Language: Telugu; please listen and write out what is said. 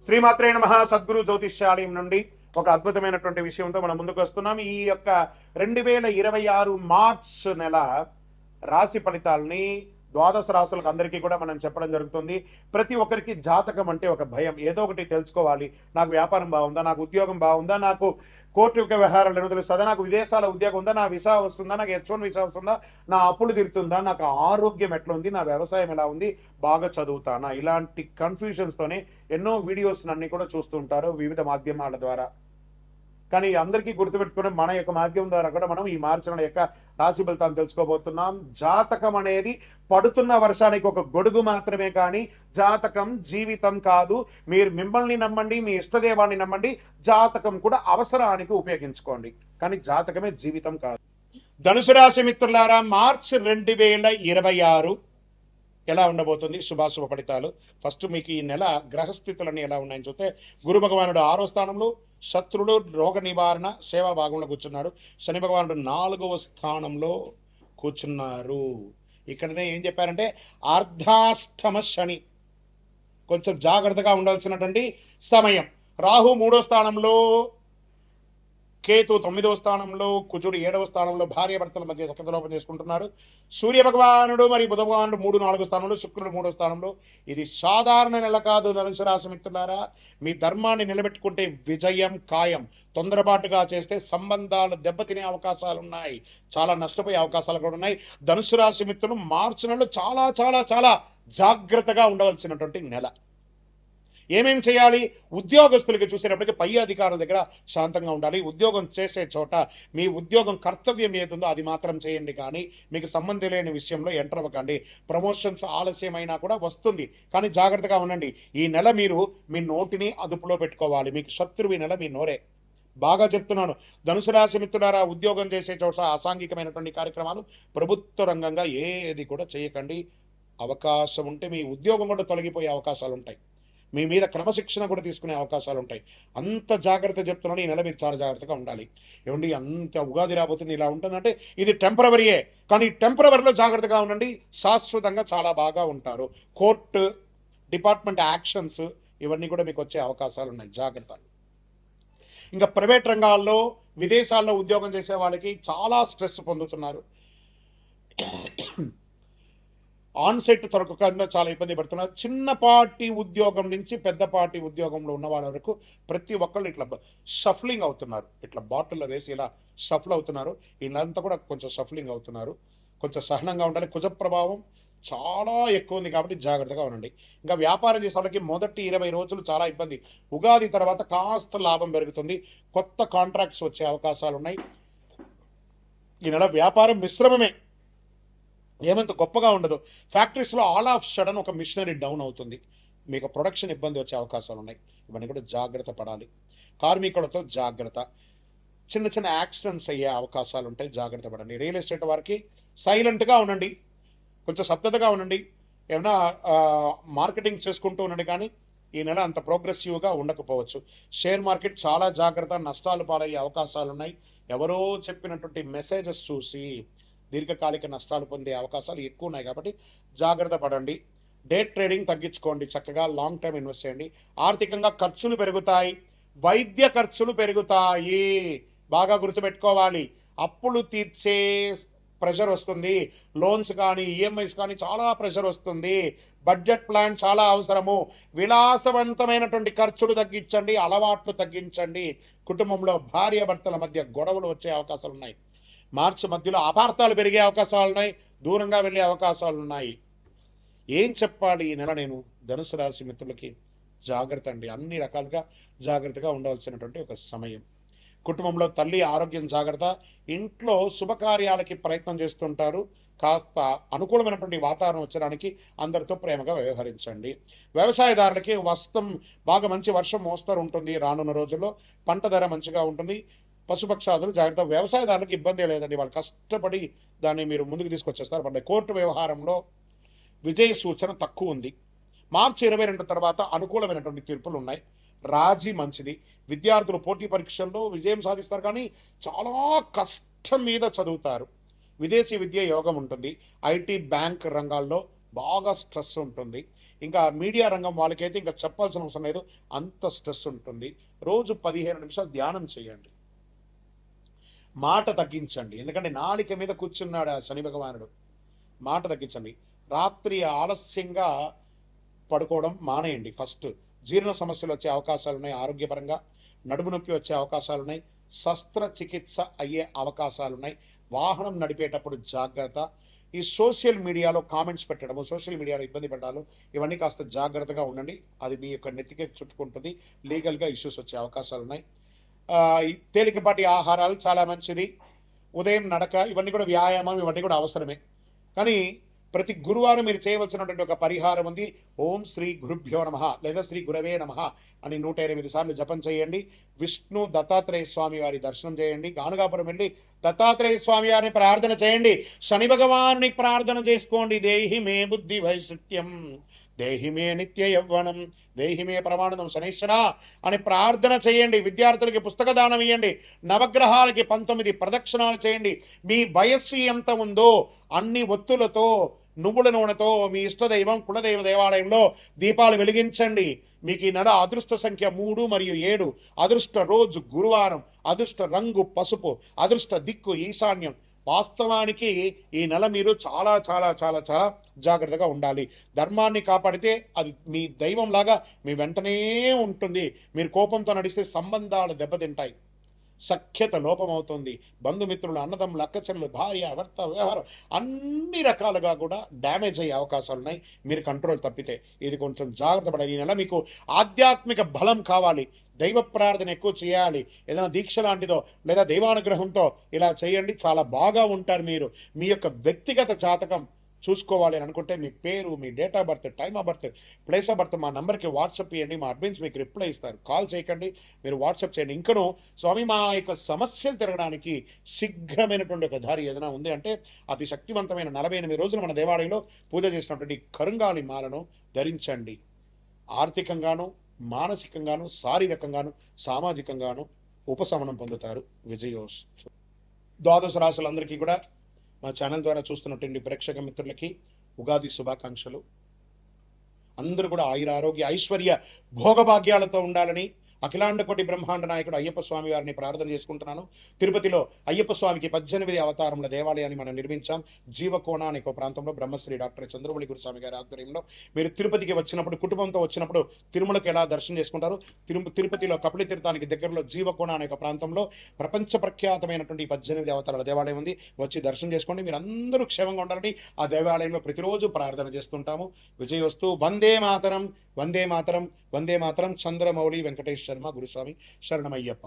శ్రీమాత్రే నమః. సద్గురు జ్యోతిష్యాలయం నుండి ఒక అద్భుతమైనటువంటి విషయంతో మనం ముందుకు వస్తున్నాం. ఈ యొక్క 2026 మార్చ్ నెల రాశి ఫలితాలని ద్వాదశ రాశులకు అందరికీ కూడా మనం చెప్పడం జరుగుతుంది. ప్రతి ఒక్కరికి జాతకం అంటే ఒక భయం, ఏదో ఒకటి తెలుసుకోవాలి. నాకు వ్యాపారం బాగుందా, నాకు ఉద్యోగం బాగుందా, నాకు కోర్టు యొక్క వ్యవహారాలు ఏదో తెలుస్తుందా, నాకు విదేశాల ఉద్యోగం ఉందా, నా వీసా వస్తుందా, నాకు H1 వీసా వస్తుందా, నా అప్పులు తీరుతుందా, నాకు ఆరోగ్యం ఎట్లా ఉంది, నా వ్యవసాయం ఎలా ఉంది, బాగా చదువుతానా, ఇలాంటి కన్ఫ్యూషన్స్తోనే ఎన్నో వీడియోస్ అన్ని కూడా చూస్తుంటారు వివిధ మాధ్యమాల ద్వారా. కానీ అందరికీ గుర్తుపెట్టుకుని మన యొక్క మాధ్యమం ద్వారా కూడా మనం ఈ మార్చి నెల యొక్క రాశి ఫలితాలు తెలుసుకోబోతున్నాం. జాతకం అనేది పడుతున్న వర్షానికి ఒక గొడుగు మాత్రమే, కానీ జాతకం జీవితం కాదు. మీరు మిమ్మల్ని నమ్మండి, మీ ఇష్టదేవాన్ని నమ్మండి, జాతకం కూడా అవసరానికి ఉపయోగించుకోండి, కానీ జాతకమే జీవితం కాదు. ధనుసు రాశి మిత్రులారా, మార్చి 2026 ఎలా ఉండబోతుంది, శుభాశుభ ఫలితాలు. ఫస్ట్ మీకు ఈ నెల గ్రహస్థితులన్నీ ఎలా ఉన్నాయని చూస్తే, గురు భగవానుడు 6వ స్థానంలో, శత్రుడు రోగ నివారణ సేవా భాగంలో కూర్చున్నాడు. శని భగవానుడు 4వ స్థానంలో కూర్చున్నారు. ఇక్కడనే ఏం చెప్పారంటే అర్ధాష్టమ శని, కొంచెం జాగ్రత్తగా ఉండాల్సినటువంటి సమయం. రాహు 3వ స్థానంలో, కేతు 9వ స్థానంలో, కుజుడు 7వ స్థానంలో భార్య భర్తల మధ్య సఖ్యతలోపం చేసుకుంటున్నారు. సూర్య భగవానుడు మరియు బుధ భగవానుడు 3, 4 స్థానంలో, శుక్రుడు 3వ స్థానంలో. ఇది సాధారణ నెల కాదు ధనుసు రాశి మిత్రులారా. మీ ధర్మాన్ని నిలబెట్టుకుంటే విజయం ఖాయం. తొందరపాటుగా చేస్తే సంబంధాలు దెబ్బతినే అవకాశాలు ఉన్నాయి, చాలా నష్టపోయే అవకాశాలు కూడా ఉన్నాయి. ధనుసు రాశి మిత్రులు మార్చి నెలలో చాలా చాలా చాలా జాగ్రత్తగా ఉండవలసినటువంటి నెల. ఏమేమి చేయాలి? ఉద్యోగస్తులకి చూసేటప్పటికి పై అధికారుల దగ్గర శాంతంగా ఉండాలి. ఉద్యోగం చేసే చోట మీ ఉద్యోగం కర్తవ్యం ఏదుందో అది మాత్రం చేయండి, కానీ మీకు సంబంధం లేని విషయంలో ఎంటర్ అవ్వకండి. ప్రమోషన్స్ ఆలస్యమైనా కూడా వస్తుంది, కానీ జాగ్రత్తగా ఉండండి. ఈ నెల మీరు మీ నోటిని అదుపులో పెట్టుకోవాలి. మీకు శత్రువు ఈ నెల మీ నోరే. బాగా చెప్తున్నాను ధనుసు రాశి మిత్రులారా, ఉద్యోగం చేసే చోట అసాంఘికమైనటువంటి కార్యక్రమాలు ప్రభుత్వ రంగంగా ఏది కూడా చేయకండి. అవకాశం ఉంటే మీ ఉద్యోగం కూడా తొలగిపోయే అవకాశాలు ఉంటాయి, మీ మీద క్రమశిక్షణ కూడా తీసుకునే అవకాశాలు ఉంటాయి. అంత జాగ్రత్త చెప్తున్నాను. ఈ నెల మీరు చాలా జాగ్రత్తగా ఉండాలి. ఏమండి, అంత ఉగాది రాబోతుంది, ఇలా ఉంటుందంటే ఇది టెంపరవరీయే, కానీ టెంపరవరీలో జాగ్రత్తగా ఉండండి. శాశ్వతంగా చాలా బాగా ఉంటారు. కోర్టు డిపార్ట్మెంట్ యాక్షన్స్ ఇవన్నీ కూడా మీకు వచ్చే అవకాశాలు ఉన్నాయి, జాగ్రత్త. ఇంకా ప్రైవేట్ రంగాల్లో విదేశాల్లో ఉద్యోగం చేసే వాళ్ళకి చాలా స్ట్రెస్ పొందుతున్నారు. ఆన్సైట్ దొరకకుండా చాలా ఇబ్బంది పడుతున్నారు. చిన్నపాటి ఉద్యోగం నుంచి పెద్దపాటి ఉద్యోగంలో ఉన్న వాళ్ళ వరకు ప్రతి ఒక్కళ్ళు ఇట్లా షఫ్లింగ్ అవుతున్నారు. ఇట్లా బాటిల్లో వేసి ఇలా షఫల్ అవుతున్నారు. వీళ్ళంతా కూడా కొంచెం షఫ్లింగ్ అవుతున్నారు. కొంచెం సహనంగా ఉండాలి. కుజ ప్రభావం చాలా ఎక్కువ ఉంది కాబట్టి జాగ్రత్తగా ఉండండి. ఇంకా వ్యాపారం చేసే వాళ్ళకి మొదటి 20 రోజులు చాలా ఇబ్బంది. ఉగాది తర్వాత కాస్త లాభం పెరుగుతుంది. కొత్త కాంట్రాక్ట్స్ వచ్చే అవకాశాలు ఉన్నాయి. ఈ నెల వ్యాపారం మిశ్రమమే, ఏమంత గొప్పగా ఉండదు. ఫ్యాక్టరీస్లో ఆల్ ఆఫ్ సడన్ ఒక మిషనరీ డౌన్ అవుతుంది, మీకు ప్రొడక్షన్ ఇబ్బంది వచ్చే అవకాశాలు ఉన్నాయి. ఇవన్నీ కూడా జాగ్రత్త పడాలి. కార్మికులతో జాగ్రత్త. చిన్న చిన్న యాక్సిడెంట్స్ అయ్యే అవకాశాలు ఉంటాయి, జాగ్రత్త పడండి. రియల్ ఎస్టేట్ వారికి సైలెంట్గా ఉండండి, కొంచెం స్తబ్దతగా ఉండండి. ఏమైనా మార్కెటింగ్ చేసుకుంటూ ఉండండి, కానీ ఈ నెల అంత ప్రోగ్రెసివ్గా ఉండకపోవచ్చు. షేర్ మార్కెట్ చాలా జాగ్రత్త, నష్టాలు పాలయ్యే అవకాశాలు ఉన్నాయి. ఎవరో చెప్పినటువంటి మెసేజెస్ చూసి దీర్ఘకాలిక నష్టాలు పొందే అవకాశాలు ఎక్కువ ఉన్నాయి, కాబట్టి జాగ్రత్త పడండి. డే ట్రేడింగ్ తగ్గించుకోండి, చక్కగా లాంగ్ టర్మ్ ఇన్వెస్ట్ చేయండి. ఆర్థికంగా ఖర్చులు పెరుగుతాయి, వైద్య ఖర్చులు పెరుగుతాయి, బాగా గుర్తుపెట్టుకోవాలి. అప్పులు తీర్చే ప్రెషర్ వస్తుంది, లోన్స్ కానీ ఈఎంఐస్ కానీ చాలా ప్రెషర్ వస్తుంది. బడ్జెట్ ప్లాన్ చాలా అవసరము. విలాసవంతమైనటువంటి ఖర్చులు తగ్గించండి, అలవాట్లు తగ్గించండి. కుటుంబంలో భార్య భర్తల మధ్య గొడవలు వచ్చే అవకాశాలు ఉన్నాయి. మార్చి మధ్యలో అపార్థాలు పెరిగే అవకాశాలు ఉన్నాయి, దూరంగా వెళ్ళే అవకాశాలు ఉన్నాయి. ఏం చెప్పాలి ఈ నెల నేను ధనుసు రాశి మిత్రులకి? జాగ్రత్త అండి, అన్ని రకాలుగా జాగ్రత్తగా ఉండవలసినటువంటి ఒక సమయం. కుటుంబంలో తల్లి ఆరోగ్యం జాగ్రత్త. ఇంట్లో శుభకార్యాలకి ప్రయత్నం చేస్తుంటారు, కాస్త అనుకూలమైనటువంటి వాతావరణం వచ్చడానికి అందరితో ప్రేమగా వ్యవహరించండి. వ్యవసాయదారులకి బాగా మంచి వర్షం మోస్తరు ఉంటుంది రానున్న రోజుల్లో. పంట ధర మంచిగా ఉంటుంది. పశుపక్షాదులు జాగ్రత్త. వ్యవసాయదారులకు ఇబ్బంది లేదండి, వాళ్ళు కష్టపడి దాన్ని మీరు ముందుకు తీసుకొచ్చేస్తారు. పడ్డాయి. కోర్టు వ్యవహారంలో విజయ సూచన తక్కువ ఉంది. మార్చి 22 తర్వాత అనుకూలమైనటువంటి తీర్పులు ఉన్నాయి. రాజీ మంచిది. విద్యార్థులు పోటీ పరీక్షల్లో విజయం సాధిస్తారు, కానీ చాలా కష్టం మీద చదువుతారు. విదేశీ విద్య యోగం ఉంటుంది. ఐటీ బ్యాంక్ రంగాల్లో బాగా స్ట్రెస్ ఉంటుంది. ఇంకా మీడియా రంగం వాళ్ళకైతే ఇంకా చెప్పాల్సిన అవసరం లేదు, అంత స్ట్రెస్ ఉంటుంది. రోజు 15 నిమిషాలు ధ్యానం చేయండి. మాట తగ్గించండి, ఎందుకంటే నాలిక మీద కూర్చున్నాడు ఆ శని భగవానుడు. మాట తగ్గించండి. రాత్రి ఆలస్యంగా పడుకోవడం మానేయండి. ఫస్ట్ జీర్ణ సమస్యలు వచ్చే అవకాశాలు ఉన్నాయి, ఆరోగ్యపరంగా నడుము నొప్పి వచ్చే అవకాశాలు ఉన్నాయి, శస్త్రచికిత్స అయ్యే అవకాశాలు ఉన్నాయి. వాహనం నడిపేటప్పుడు జాగ్రత్త. ఈ సోషల్ మీడియాలో కామెంట్స్ పెట్టడము, సోషల్ మీడియాలో ఇబ్బంది పడ్డాలు, ఇవన్నీ కాస్త జాగ్రత్తగా ఉండండి. అది మీ యొక్క నెత్తికి చుట్టుకుంటుంది, లీగల్గా ఇష్యూస్ వచ్చే అవకాశాలు ఉన్నాయి. ఈ తేలికపాటి ఆహారాలు చాలా మంచిది. ఉదయం నడక, ఇవన్నీ కూడా వ్యాయామం, ఇవన్నీ కూడా అవసరమే. కానీ ప్రతి గురువారం మీరు చేయవలసినటువంటి ఒక పరిహారం ఉంది. ఓం శ్రీ గురుభ్యో నమః లేదా శ్రీ గురవే నమః అని 108 సార్లు జపం చేయండి. విష్ణు దత్తాత్రేయ స్వామి వారి దర్శనం చేయండి. గానుగాపురం వెళ్ళి దత్తాత్రేయ స్వామి వారిని ప్రార్థన చేయండి. శని భగవాన్ని ప్రార్థన చేసుకోండి. దేహి మే బుద్ధి వైశుట్యం, దేహి మే నిత్య యవ్వనం, దేహి మే ప్రమాణం శనీశ్వర అని ప్రార్థన చేయండి. విద్యార్థులకి పుస్తక దానం ఇవ్వండి. నవగ్రహాలకి 19 ప్రదక్షిణాలు చేయండి. మీ వయస్సు ఎంత ఉందో అన్ని ఒత్తులతో, నువ్వుల నూనెతో మీ ఇష్టదైవం కులదైవ దేవాలయంలో దీపాలు వెలిగించండి. మీకు ఈ నెల అదృష్ట సంఖ్య 3 మరియు 7, అదృష్ట రోజు గురువారం, అదృష్ట రంగు పసుపు, అదృష్ట దిక్కు ఈశాన్యం. వాస్తవానికి ఈ నెల మీరు చాలా చాలా చాలా చాలా జాగ్రత్తగా ఉండాలి. ధర్మాన్ని కాపాడితే అది మీ దైవంలాగా మీ వెంటనే ఉంటుంది. మీరు కోపంతో నడిస్తే సంబంధాలు దెబ్బతింటాయి, సఖ్యత లోపమవుతుంది. బంధుమిత్రులు, అన్నదమ్ములు, అక్కచెల్లెలు, భార్య, భర్త, వ్యవహారం అన్ని రకాలుగా కూడా డ్యామేజ్ అయ్యే అవకాశాలు ఉన్నాయి మీరు కంట్రోల్ తప్పితే. ఇది కొంచెం జాగ్రత్త పడాలి. ఈ నెల మీకు ఆధ్యాత్మిక బలం కావాలి, దైవ ప్రార్థన ఎక్కువ చేయాలి. ఏదైనా దీక్ష లాంటిదో లేదా దైవానుగ్రహంతో ఇలా చేయండి, చాలా బాగా ఉంటారు మీరు. మీ యొక్క వ్యక్తిగత జాతకం చూసుకోవాలి అని అనుకుంటే మీ పేరు, మీ date of birth, time of birth, place of birth మా నెంబర్కి వాట్సాప్ చేయండి. మా అడ్మిన్స్ మీకు రిప్లై ఇస్తారు. కాల్ చేయకండి, మీరు వాట్సాప్ చేయండి. ఇంకనూ స్వామి మా యొక్క సమస్యలు తిరగడానికి శీఘ్రమైనటువంటి ఒక దారి ఏదైనా ఉంది అంటే అతి శక్తివంతమైన 48 రోజులు మన దేవాలయంలో పూజ చేసినటువంటి కరుంగాలి మాలను ధరించండి. ఆర్థికంగాను, మానసికంగాను, శారీరకంగాను, సామాజికంగాను ఉపశమనం పొందుతారు. విజయోస్తు. ద్వాదశ రాశులందరికీ కూడా మా ఛానల్ ద్వారా చూస్తున్నటువంటి ప్రేక్షక మిత్రులకి ఉగాది శుభాకాంక్షలు. అందరూ కూడా ఆయుర ఆరోగ్య ఐశ్వర్య భోగభాగ్యాలతో ఉండాలని అఖిలాండ కోటి బ్రహ్మాండ నాయకుడు అయ్యప్ప స్వామి వారిని ప్రార్థన చేసుకుంటున్నాను. తిరుపతిలో అయ్యప్ప స్వామికి 18 అవతారముల దేవాలయాన్ని మనం నిర్మించాం. జీవకోణ అనే ఒక ప్రాంతంలో బ్రహ్మశ్రీ డాక్టర్ చంద్రమౌళి గురుస్వామి గారి ఆధ్వర్యంలో మీరు తిరుపతికి వచ్చినప్పుడు, కుటుంబంతో వచ్చినప్పుడు తిరుమలకి ఎలా దర్శనం చేసుకుంటారు, తిరుపతిలో కపిల తీర్థానికి దగ్గరలో జీవకోణ అనే ఒక ప్రాంతంలో ప్రపంచ ప్రఖ్యాతమైనటువంటి 18 అవతారాల దేవాలయం ఉంది. వచ్చి దర్శనం చేసుకోండి. మీరు అందరూ క్షేమంగా ఉండాలని ఆ దేవాలయంలో ప్రతిరోజు ప్రార్థన చేస్తుంటాము. విజయోస్తు. వందే మాతరం, వందే మాతరం, వందే మాతరం. చంద్రమౌళి వెంకటేష్ శర్మ గురుస్వామి శరణమయ్యప్ప.